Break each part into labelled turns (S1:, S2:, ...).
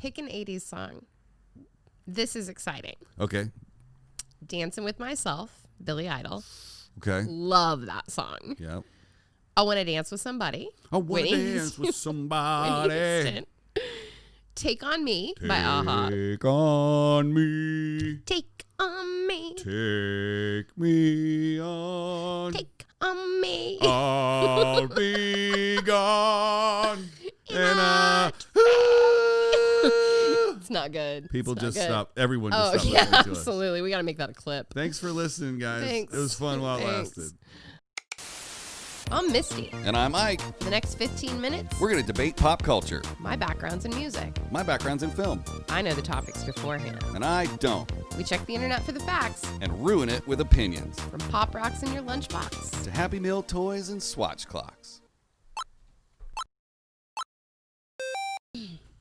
S1: Pick an 80s song. This is exciting.
S2: Okay.
S1: Dancing with Myself, Billy Idol.
S2: Okay.
S1: Love that song.
S2: Yeah.
S1: I Want to Dance with Somebody.
S2: I want to dance with somebody.
S1: Take on Me by a-ha.
S2: Take on me.
S1: Take on me.
S2: Take me on.
S1: Take on me.
S2: I'll be gone.
S1: It's not good.
S2: People just
S1: good.
S2: stop. Everyone just stop
S1: yeah,
S2: listening to us.
S1: absolutely. We got to make that a clip.
S2: Thanks for listening, guys.
S1: Thanks.
S2: It was fun while it lasted.
S1: I'm Misty.
S3: And I'm Ike.
S1: For the next 15 minutes,
S3: We're going to debate pop culture.
S1: my background's in music.
S3: My background's in film.
S1: I know the topics beforehand.
S3: And I don't.
S1: We check the internet for the facts,
S3: And ruin it with opinions.
S1: from pop rocks in your lunchbox.
S3: To Happy Meal toys and swatch clocks.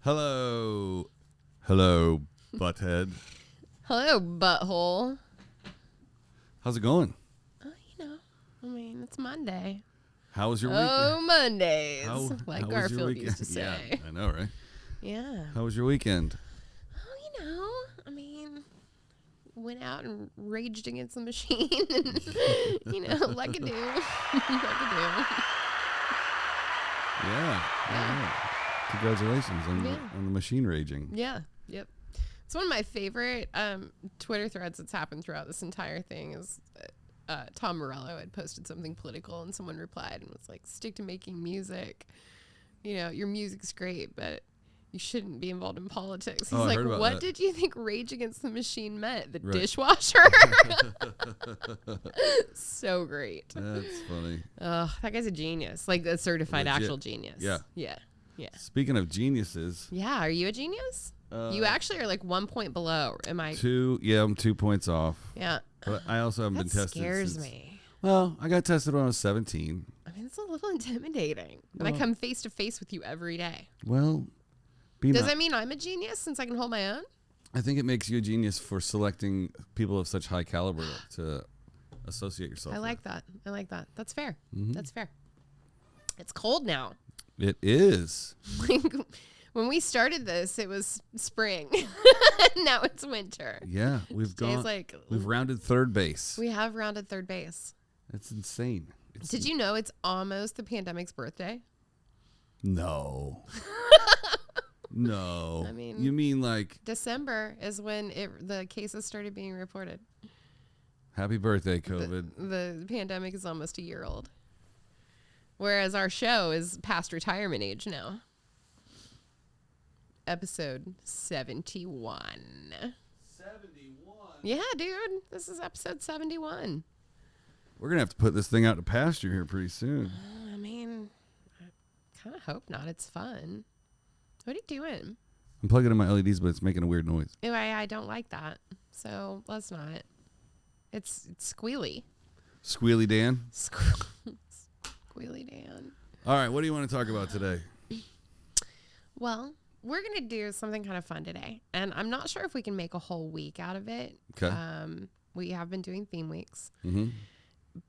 S2: Hello. Hello, butthead.
S1: Hello, butthole.
S2: How's it going?
S1: It's Monday.
S2: How was your
S1: Oh,
S2: weekend?
S1: Mondays.
S2: How
S1: like
S2: was your
S1: Garfield
S2: weekend?
S1: used to say.
S2: Yeah, I know, right?
S1: Yeah.
S2: How was your weekend?
S1: Went out and raged against the machine. And, like I do.
S2: Yeah. Congratulations on the machine raging.
S1: Yeah. Yep. It's one of my favorite Twitter threads that's happened throughout this entire thing is Tom Morello had posted something political and someone replied and was like, stick to making music. Your music's great, but you shouldn't be involved in politics. He's like, what did you think Rage Against the Machine meant? The dishwasher? So great.
S2: That's funny.
S1: That guy's a genius. Like a certified actual genius.
S2: Yeah.
S1: Yeah. Yeah.
S2: Speaking of geniuses.
S1: Yeah. Are you a genius? You actually are like 1 point below. Am I?
S2: I'm 2 points off.
S1: Yeah.
S2: But I also haven't been tested.
S1: That scares me.
S2: Well, I got tested when I was 17.
S1: It's a little intimidating. And I come face to face with you every day.
S2: Well,
S1: does that mean I'm a genius since I can hold my own?
S2: I think it makes you a genius for selecting people of such high caliber to associate yourself with.
S1: I like that. That's fair. Mm-hmm. That's fair. It's cold now.
S2: It is.
S1: When we started this, it was spring. Now it's winter.
S2: Yeah, we've rounded third base.
S1: We have rounded third base.
S2: That's insane.
S1: Did you know it's almost the pandemic's birthday?
S2: No. No. You mean like
S1: December is when the cases started being reported.
S2: Happy birthday, COVID.
S1: The pandemic is almost a year old. Whereas our show is past retirement age now. Episode 71.
S2: 71?
S1: Yeah, dude. This is episode 71.
S2: We're going to have to put this thing out to pasture here pretty soon.
S1: I kind of hope not. It's fun. What are you doing?
S2: I'm plugging in my LEDs, but it's making a weird noise.
S1: Anyway, I don't like that. So let's not. It's squealy.
S2: Squealy Dan?
S1: Squealy Dan.
S2: All right. What do you want to talk about today?
S1: Well, we're going to do something kind of fun today. And I'm not sure if we can make a whole week out of it.
S2: Okay.
S1: We have been doing theme weeks.
S2: Mm-hmm.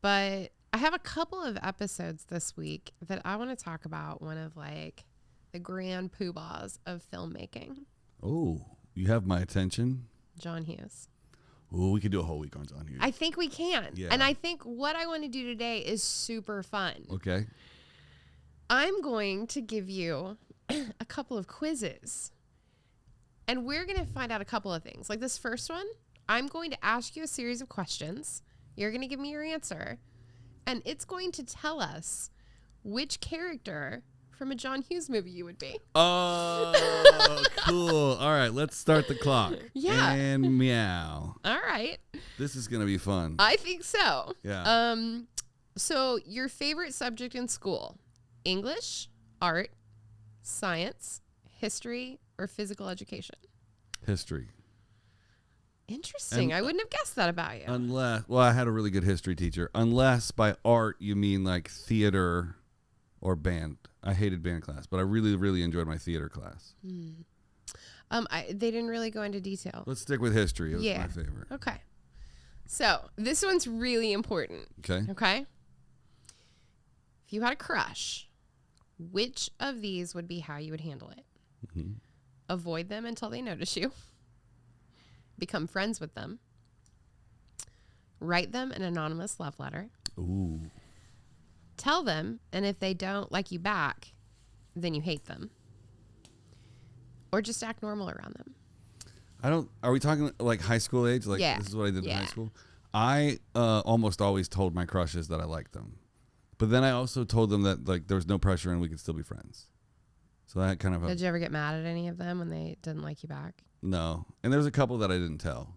S1: But I have a couple of episodes this week that I want to talk about one of like the grand poobahs of filmmaking.
S2: Oh, you have my attention.
S1: John Hughes.
S2: Oh, we could do a whole week on John Hughes.
S1: I think we can.
S2: Yeah.
S1: And I think what I want to do today is super fun.
S2: Okay.
S1: I'm going to give you a couple of quizzes. And we're going to find out a couple of things. Like this first one, I'm going to ask you a series of questions. You're going to give me your answer. And it's going to tell us which character from a John Hughes movie you would be.
S2: Oh, cool. All right, let's start the clock.
S1: Yeah.
S2: And meow.
S1: All right.
S2: This is going to be fun.
S1: I think so.
S2: Yeah.
S1: So your favorite subject in school, English, art, science, history, or physical education?
S2: History.
S1: Interesting. I wouldn't have guessed that about you.
S2: I had a really good history teacher. Unless by art you mean like theater or band. I hated band class, but I really, really enjoyed my theater class.
S1: They didn't really go into detail.
S2: Let's stick with history. It was my favorite.
S1: Okay. So this one's really important.
S2: Okay.
S1: Okay. If you had a crush, which of these would be how you would handle it?
S2: Mm-hmm.
S1: Avoid them until they notice you. Become friends with them. Write them an anonymous love letter.
S2: Ooh.
S1: Tell them, and if they don't like you back, then you hate them. Or just act normal around them.
S2: Are we talking like high school age? Like,
S1: Yeah.
S2: this is what I did in
S1: Yeah.
S2: high school? I almost always told my crushes that I liked them. But then I also told them that like there was no pressure and we could still be friends. So that kind of
S1: Did you ever get mad at any of them when they didn't like you back?
S2: no. And there's a couple that I didn't tell.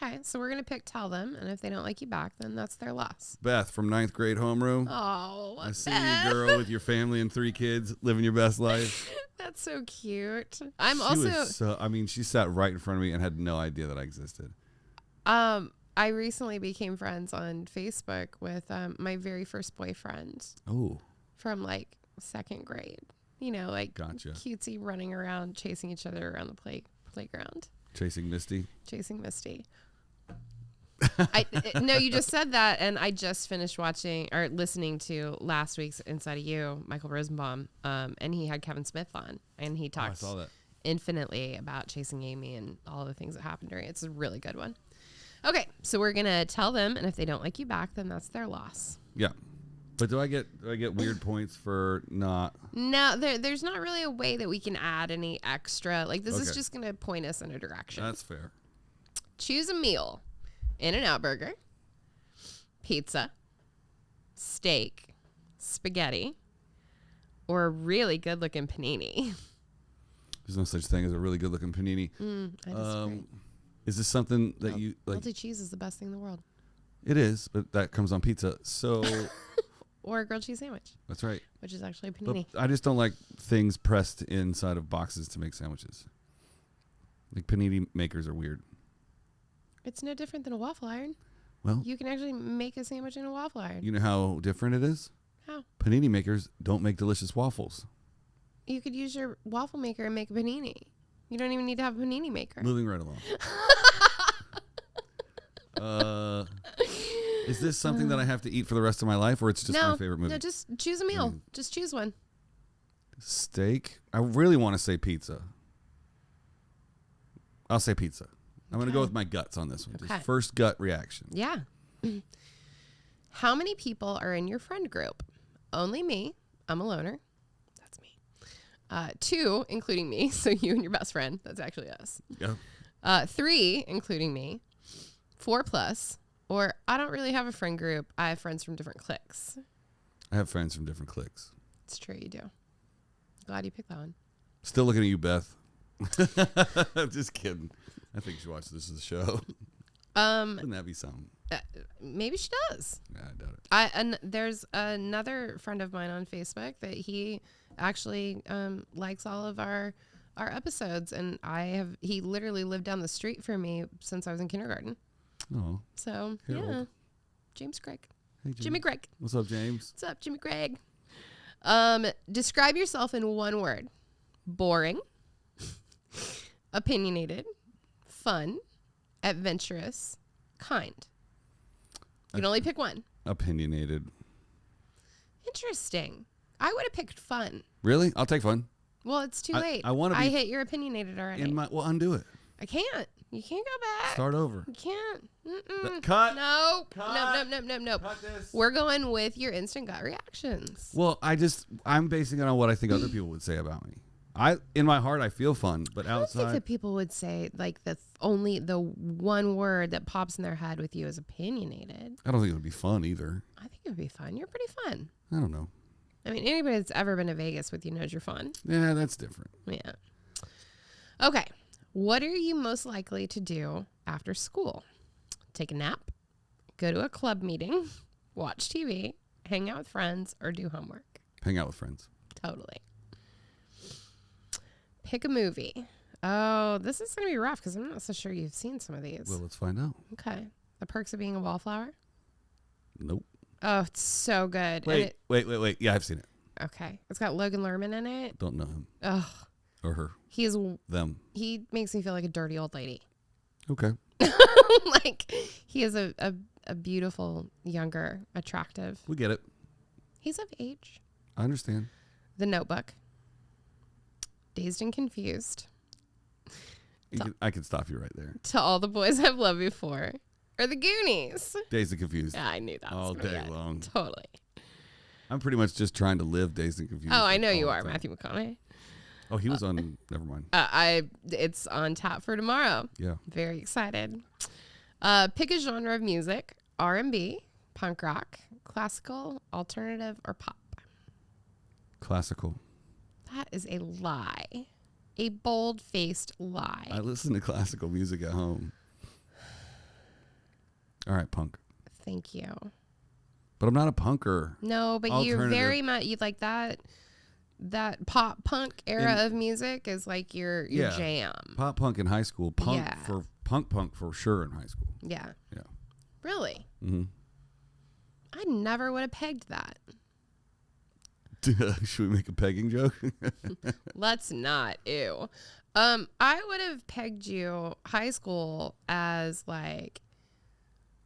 S1: Okay, so we're going to pick tell them, and if they don't like you back, then that's their loss.
S2: Beth from 9th grade homeroom.
S1: Oh,
S2: I see
S1: Beth.
S2: you, girl, with your family and 3 kids, living your best life.
S1: That's so cute. I'm
S2: She
S1: also
S2: was she sat right in front of me and had no idea that I existed.
S1: I recently became friends on Facebook with my very first boyfriend
S2: Oh,
S1: from like 2nd grade. You know, like
S2: Gotcha.
S1: cutesy running around, chasing each other around the playground,
S2: chasing Misty.
S1: chasing Misty. No, you just said that, and I just finished watching or listening to last week's Inside of You, Michael Rosenbaum, and he had Kevin Smith on, and he
S2: I
S1: talked
S2: saw that.
S1: infinitely about chasing Amy and all the things that happened during it. It's a really good one. Okay, so we're gonna tell them, and if they don't like you back, then that's their loss.
S2: Yeah. But do I get weird points for not?
S1: No, there's not really a way that we can add any extra. Like this is
S2: Okay.
S1: just gonna point us in a direction.
S2: That's fair.
S1: Choose a meal: In-N-Out burger, pizza, steak, spaghetti, or a really good-looking panini.
S2: There's no such thing as a really good-looking panini.
S1: I disagree.
S2: Is this something that you like?
S1: Melted cheese is the best thing in the world.
S2: It is, but that comes on pizza. So
S1: Or a grilled cheese sandwich,
S2: that's right.
S1: which is actually a
S2: But
S1: panini.
S2: I just don't like things pressed inside of boxes to make sandwiches. Like panini makers are weird.
S1: It's no different than a waffle iron.
S2: Well,
S1: You can actually make a sandwich in a waffle iron.
S2: you know how different it is?
S1: How?
S2: Panini makers don't make delicious waffles.
S1: You could use your waffle maker and make a panini. You don't even need to have a panini maker.
S2: Moving right along. Is this something that I have to eat for the rest of my life, or it's just my favorite movie?
S1: No, just choose a meal. Just choose one.
S2: Steak? I really want to say pizza. I'll say pizza. I'm going to go with my guts on this one.
S1: Okay.
S2: Just first gut reaction.
S1: Yeah. How many people are in your friend group? Only me. I'm a loner. That's me. 2, including me. So you and your best friend. That's actually us.
S2: Yeah.
S1: 3, including me. 4+. Or I don't really have a friend group. I have friends from different cliques.
S2: I have friends from different cliques.
S1: It's true, you do. Glad you picked that one.
S2: Still looking at you, Beth. Just kidding. I think she watches this as a show. Wouldn't that be something?
S1: Maybe she does.
S2: Yeah, I doubt it.
S1: There's another friend of mine on Facebook that he actually likes all of our episodes, and he literally lived down the street from me since I was in kindergarten.
S2: Oh.
S1: So
S2: Harold.
S1: yeah, James Craig.
S2: Hey,
S1: Jimmy Craig.
S2: What's up, James?
S1: What's up, Jimmy Craig? Describe yourself in one word: boring, opinionated, fun, adventurous, kind. You can only pick one.
S2: Opinionated.
S1: Interesting. I would have picked fun.
S2: Really? I'll take fun.
S1: Well, it's too late.
S2: I wanna be
S1: I hit your opinionated already.
S2: Well, undo it.
S1: I can't. You can't go back.
S2: Start over.
S1: You can't. Mm-mm.
S2: Cut.
S1: No.
S2: Cut.
S1: No.
S2: Cut this.
S1: We're going with your instant gut reactions.
S2: Well, I'm basing it on what I think other people would say about me. In my heart, I feel fun, but
S1: I don't think
S2: outside,
S1: that people would say like only the one word that pops in their head with you is opinionated.
S2: I don't think it would be fun either.
S1: I think it would be fun. You're pretty fun.
S2: I don't know.
S1: I mean, anybody that's ever been to Vegas with you knows you're fun.
S2: Yeah, that's different.
S1: Yeah. Okay. What are you most likely to do after school? Take a nap, go to a club meeting, watch TV, hang out with friends, or do homework?
S2: Hang out with friends.
S1: Totally. Pick a movie. Oh, this is going to be rough because I'm not so sure you've seen some of these.
S2: Well, let's find out.
S1: Okay. The Perks of Being a Wallflower.
S2: Nope.
S1: Oh, it's so good.
S2: Wait. Yeah, I've seen it.
S1: Okay. It's got Logan Lerman in it.
S2: Don't know him
S1: Oh,
S2: or her.
S1: he
S2: Them.
S1: makes me feel like a dirty old lady.
S2: Okay.
S1: Like he is a beautiful, younger, attractive.
S2: We get it.
S1: He's of age.
S2: I understand.
S1: The Notebook. Dazed and Confused.
S2: I can stop you right there.
S1: To All the Boys I've Loved Before. Or The Goonies.
S2: Dazed and Confused.
S1: Yeah, I knew that.
S2: All
S1: was gonna
S2: day
S1: be it.
S2: long.
S1: Totally.
S2: I'm pretty much just trying to live Dazed and Confused.
S1: Oh, I know
S2: all
S1: you
S2: the
S1: are,
S2: time.
S1: Matthew McConaughey.
S2: Oh, he was on. Never mind.
S1: It's on tap for tomorrow.
S2: Yeah.
S1: Very excited. Pick a genre of music: R&B, punk rock, classical, alternative, or pop.
S2: Classical.
S1: That is a lie. A bold-faced lie.
S2: I listen to classical music at home. All right, punk.
S1: Thank you.
S2: But I'm not a punker.
S1: No, but you're
S2: Alternative.
S1: very much you like that pop punk era of music is like your jam.
S2: Pop punk in high school. Punk
S1: Yeah.
S2: for punk for sure in high school.
S1: Yeah.
S2: Yeah.
S1: Really?
S2: Mm-hmm.
S1: I never would have pegged that.
S2: Should we make a pegging joke?
S1: Let's not. Ew. I would have pegged you high school as like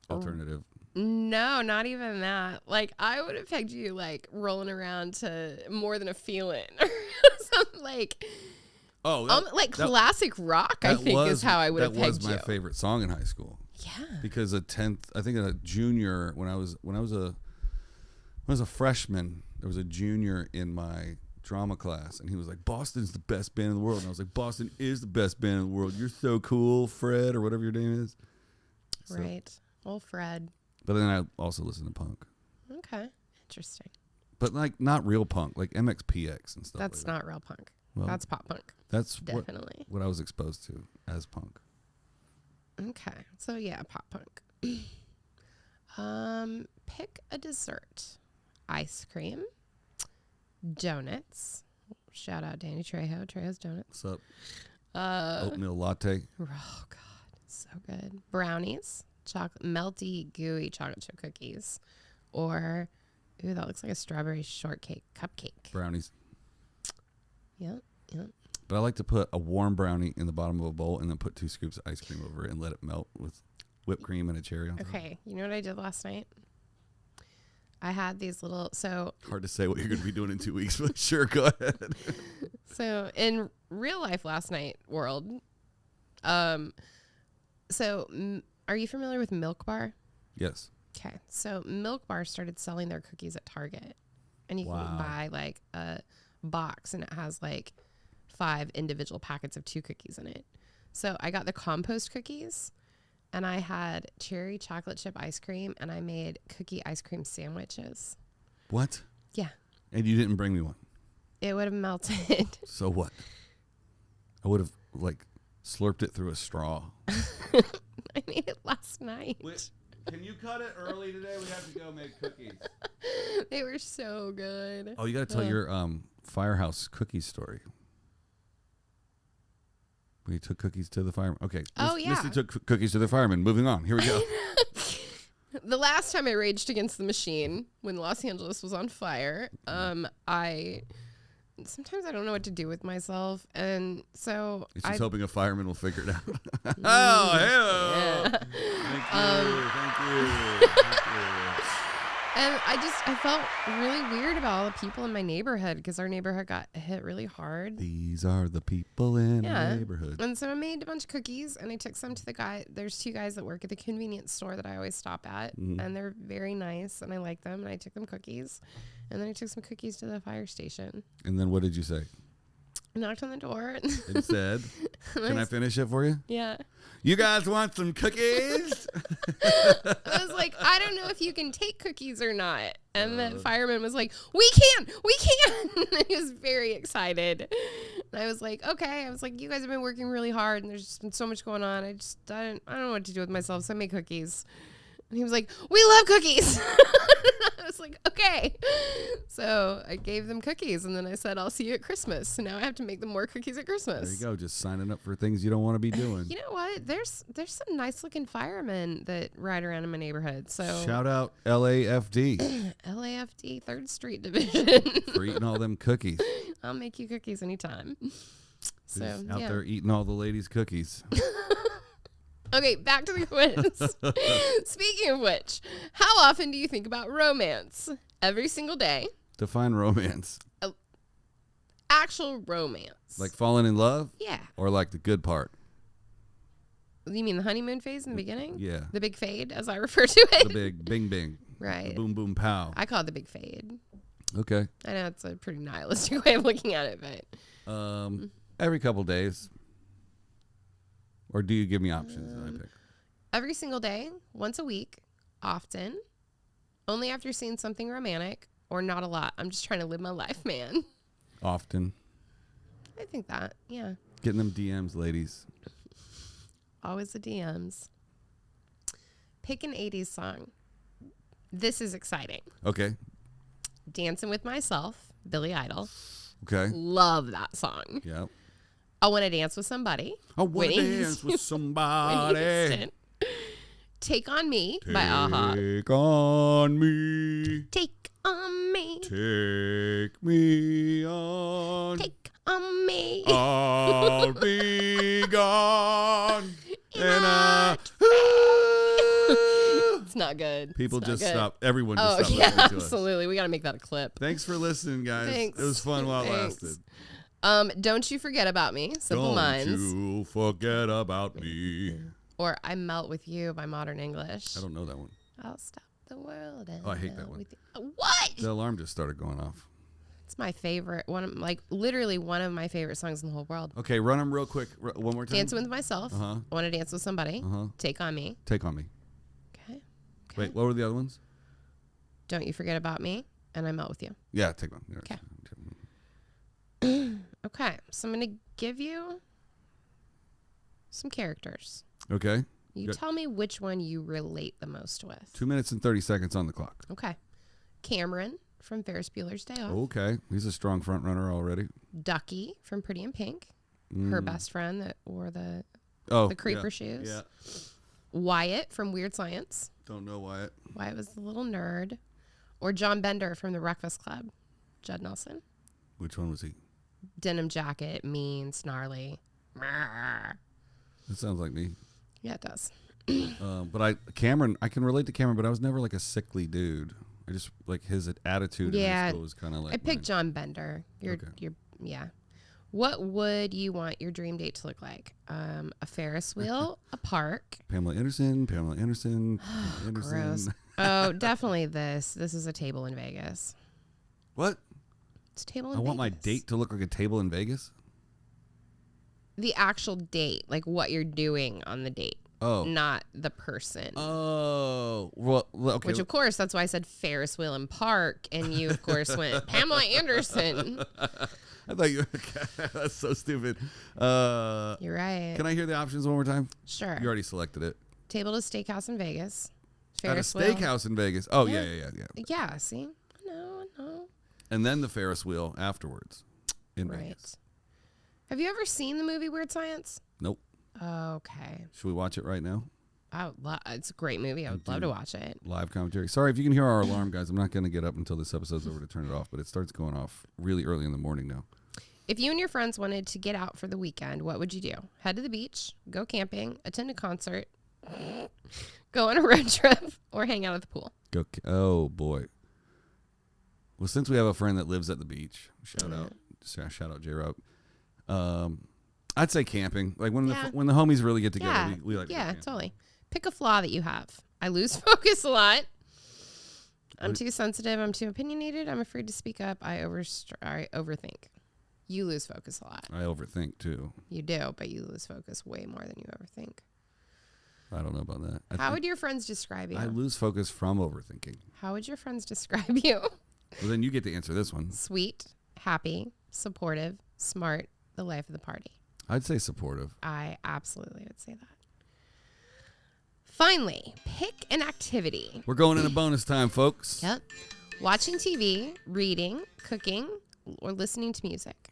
S2: Alternative.
S1: no, not even that. Like I would have pegged you like rolling around to More Than a Feeling or something like classic rock. I think is how I would have pegged you.
S2: That was my favorite song in high school.
S1: Yeah.
S2: Because I think a junior when I was a freshman, there was a junior in my drama class, and he was like, "Boston's the best band in the world," and I was like, "Boston is the best band in the world. You're so cool, Fred," or whatever your name is. So,
S1: Right. Well, Fred.
S2: But then I also listen to punk,
S1: Okay. Interesting.
S2: but like not real punk, like MXPX and stuff.
S1: That's
S2: like that.
S1: not real punk.
S2: Well,
S1: That's pop punk.
S2: That's
S1: Definitely.
S2: what I was exposed to as punk.
S1: Okay. So yeah, pop punk. Pick a dessert. Ice cream. Donuts. Shout out Danny Trejo. Trejo's Donuts.
S2: What's up? Oatmeal latte.
S1: Oh God, so good. Brownies. Melty, gooey chocolate chip cookies. Or, ooh, that looks like a strawberry shortcake cupcake.
S2: Brownies.
S1: Yep.
S2: But I like to put a warm brownie in the bottom of a bowl and then put 2 scoops of ice cream over it and let it melt with whipped cream and a cherry on top.
S1: Okay, you know what I did last night? I had these little
S2: Hard to say what you're going to be doing in 2 weeks, but sure, go ahead.
S1: So in real life last night world, are you familiar with Milk Bar?
S2: Yes.
S1: Okay, so Milk Bar started selling their cookies at Target, and you can buy like a box, and it has like 5 individual packets of 2 cookies in it. So I got the compost cookies, and I had cherry chocolate chip ice cream, and I made cookie ice cream sandwiches.
S2: What?
S1: Yeah.
S2: And you didn't bring me one.
S1: It would have melted.
S2: So what? I would have like slurped it through a straw.
S1: I made it last night.
S2: Wait, can you cut it early today? We have to go make cookies.
S1: They were so good.
S2: Oh, you got to tell your firehouse cookie story. We took cookies to the fireman. Okay.
S1: Oh, yeah.
S2: Misty took cookies to the fireman. Moving on. Here we go.
S1: The last time I raged against the machine when Los Angeles was on fire, sometimes I don't know what to do with myself, and so
S2: It's just hoping a fireman will figure it out.
S1: Yeah.
S2: Thank you.
S1: And I felt really weird about all the people in my neighborhood because our neighborhood got hit really hard.
S2: These are the people in our neighborhood.
S1: And so I made a bunch of cookies, and I took some to the guy. There's 2 guys that work at the convenience store that I always stop at, and they're very nice, and I like them. And I took them cookies, and then I took some cookies to the fire station.
S2: And then what did you say?
S1: I knocked on the door.
S2: It said, "Can I finish it for you?"
S1: Yeah.
S2: You guys want some cookies?
S1: I was like, I don't know if you can take cookies or not. And the fireman was like, we can. And he was very excited. And I was like, okay. I was like, you guys have been working really hard, and there's just been so much going on. I don't know what to do with myself, so I make cookies. And he was like, we love cookies. I was like, okay. So I gave them cookies, and then I said, I'll see you at Christmas. So now I have to make them more cookies at Christmas.
S2: There you go, just signing up for things you don't want to be doing.
S1: You know what? There's some nice looking firemen that ride around in my neighborhood. So
S2: Shout out LAFD
S1: LAFD 3rd Street Division.
S2: for eating all them cookies.
S1: I'll make you cookies anytime. So
S2: Just out
S1: yeah.
S2: there eating all the ladies' cookies.
S1: Okay, back to the quiz. Speaking of which, how often do you think about romance? Every single day.
S2: Define romance.
S1: actual romance.
S2: Like falling in love?
S1: Yeah.
S2: Or like the good part?
S1: You mean the honeymoon phase in the beginning?
S2: Yeah.
S1: The big fade, as I refer to it.
S2: The big bing bing.
S1: Right.
S2: The boom boom pow.
S1: I call it the big fade.
S2: Okay.
S1: I know it's a pretty nihilistic way of looking at it, but
S2: Every couple days. Or do you give me options that I pick?
S1: every single day, once a week, often, only after seeing something romantic, or not a lot. I'm just trying to live my life, man.
S2: Often.
S1: I think that, yeah.
S2: Getting them DMs, ladies.
S1: Always the DMs. Pick an 80s song. This is exciting.
S2: Okay.
S1: Dancing with Myself, Billy Idol.
S2: Okay.
S1: Love that song.
S2: Yep.
S1: I Want to Dance with Somebody.
S2: I want to
S1: Whitney
S2: dance with
S1: Whitney
S2: somebody.
S1: Houston. Take on Me by AHA.
S2: Take on me.
S1: Take on me.
S2: Take me on.
S1: Take on me.
S2: I'll be gone.
S1: And it's not good.
S2: People
S1: It's not
S2: just
S1: good.
S2: stop. Everyone just
S1: Oh,
S2: stop
S1: yeah,
S2: listening to us.
S1: absolutely. We got to make that a clip.
S2: Thanks for listening, guys.
S1: Thanks.
S2: It was fun while it
S1: Thanks.
S2: lasted.
S1: Don't You Forget About Me, Simple
S2: Don't
S1: Minds.
S2: you forget about me.
S1: Or I Melt With You by Modern English.
S2: I don't know that one.
S1: I'll stop the world. And
S2: Oh, I hate that
S1: melt
S2: one.
S1: with you. What?
S2: The alarm just started going off.
S1: It's my favorite. Literally one of my favorite songs in the whole world.
S2: Okay, run them real quick. One more time.
S1: Dancing with Myself.
S2: Uh-huh.
S1: I Want to Dance with Somebody.
S2: Uh-huh.
S1: Take on Me.
S2: Take on me.
S1: Okay.
S2: Wait, what were the other ones?
S1: Don't You Forget About Me. And I Melt With You.
S2: Yeah, take on.
S1: Okay. Okay. So I'm going to give you some characters.
S2: Okay.
S1: You
S2: Good.
S1: tell me which one you relate the most with.
S2: 2 minutes and 30 seconds on the clock.
S1: Okay. Cameron from Ferris Bueller's Day Off.
S2: Okay. He's a strong front runner already.
S1: Ducky from Pretty in Pink. Her best friend that wore the creeper shoes.
S2: Yeah.
S1: Wyatt from Weird Science.
S2: Don't know Wyatt.
S1: Wyatt was the little nerd. Or John Bender from The Breakfast Club. Judd Nelson.
S2: Which one was he?
S1: Denim jacket, mean, snarly.
S2: That sounds like me.
S1: Yeah, it does.
S2: But I can relate to Cameron, but I was never like a sickly dude. I just like his attitude in high school was kind of like
S1: I picked
S2: mine.
S1: John Bender. You're yeah. What would you want your dream date to look like? A Ferris wheel, a park.
S2: Pamela Anderson.
S1: Gross. Oh, definitely this. This is a table in Vegas.
S2: What?
S1: It's a table in
S2: I
S1: Vegas.
S2: want my date to look like a table in Vegas?
S1: The actual date, like what you're doing on the date.
S2: Oh.
S1: Not the person.
S2: Oh. Well, okay.
S1: Which, of course, that's why I said Ferris wheel and park. And you, of course, went Pamela Anderson.
S2: I thought you that's so stupid.
S1: You're right.
S2: Can I hear the options one more time?
S1: Sure.
S2: You already selected it.
S1: Table to steakhouse in Vegas.
S2: At a
S1: Ferris wheel.
S2: steakhouse in Vegas. Oh, yeah.
S1: Yeah, see? I know.
S2: And then the Ferris wheel afterwards in
S1: Right.
S2: Vegas.
S1: Have you ever seen the movie Weird Science?
S2: Nope.
S1: Okay.
S2: Should we watch it right now?
S1: It's a great movie. I would love to watch it.
S2: Live commentary. Sorry if you can hear our alarm, guys. I'm not going to get up until this episode's over to turn it off, but it starts going off really early in the morning now.
S1: If you and your friends wanted to get out for the weekend, what would you do? Head to the beach, go camping, attend a concert, go on a road trip, or hang out at the pool?
S2: Oh, boy. Well, since we have a friend that lives at the beach, shout out J-Rob. I'd say camping. Like when the homies really get together, we like to go camping.
S1: Totally. Pick a flaw that you have. I lose focus a lot. I'm too sensitive. I'm too opinionated. I'm afraid to speak up. I overthink. You lose focus a lot.
S2: I overthink too.
S1: You do, but you lose focus way more than you overthink.
S2: I don't know about that.
S1: How would your friends describe you?
S2: I lose focus from overthinking.
S1: How would your friends describe you?
S2: Well, then you get to answer this one.
S1: Sweet, happy, supportive, smart, the life of the party.
S2: I'd say supportive.
S1: I absolutely would say that. Finally, pick an activity.
S2: We're going into bonus time, folks.
S1: Yep. Watching TV, reading, cooking, or listening to music.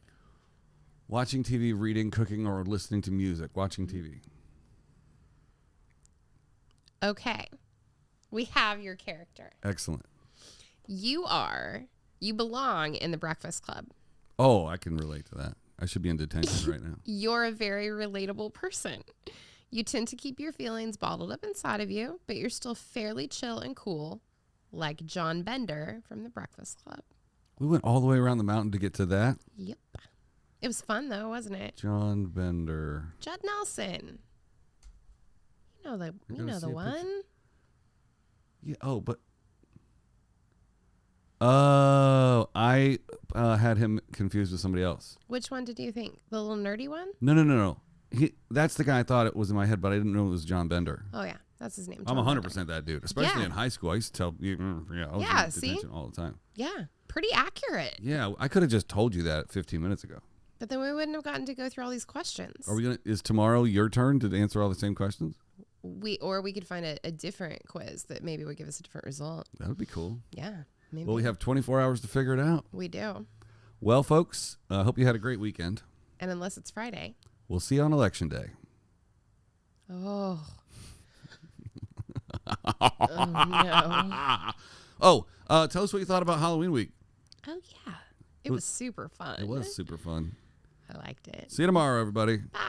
S2: Watching TV, reading, cooking, or listening to music. Watching TV.
S1: Okay. We have your character.
S2: Excellent.
S1: You belong in the Breakfast Club.
S2: Oh, I can relate to that. I should be in detention right now.
S1: You're a very relatable person. You tend to keep your feelings bottled up inside of you, but you're still fairly chill and cool, like John Bender from the Breakfast Club.
S2: We went all the way around the mountain to get to that.
S1: Yep. It was fun though, wasn't it?
S2: John Bender.
S1: Judd Nelson. You know the
S2: see a picture.
S1: one.
S2: Yeah. Oh, but. Oh, I had him confused with somebody else.
S1: Which one did you think? The little nerdy one?
S2: No. That's the guy I thought it was in my head, but I didn't know it was John Bender.
S1: Oh yeah, that's his name.
S2: I'm
S1: John
S2: 100%
S1: Bender.
S2: that dude, especially
S1: Yeah.
S2: in high school. I used to tell you, I was
S1: Yeah,
S2: in
S1: see?
S2: detention all the time.
S1: Yeah, pretty accurate.
S2: Yeah, I could have just told you that 15 minutes ago.
S1: But then we wouldn't have gotten to go through all these questions.
S2: Is tomorrow your turn to answer all the same questions?
S1: We could find a different quiz that maybe would give us a different result.
S2: That would be cool.
S1: Yeah, maybe.
S2: Well, we have 24 hours to figure it out.
S1: We do.
S2: Well, folks, I hope you had a great weekend.
S1: And unless it's Friday.
S2: We'll see you on Election Day.
S1: Oh. Oh no.
S2: Tell us what you thought about Halloween week.
S1: Oh yeah. It was super fun.
S2: It was super fun.
S1: I liked it.
S2: See you tomorrow, everybody.
S1: Bye.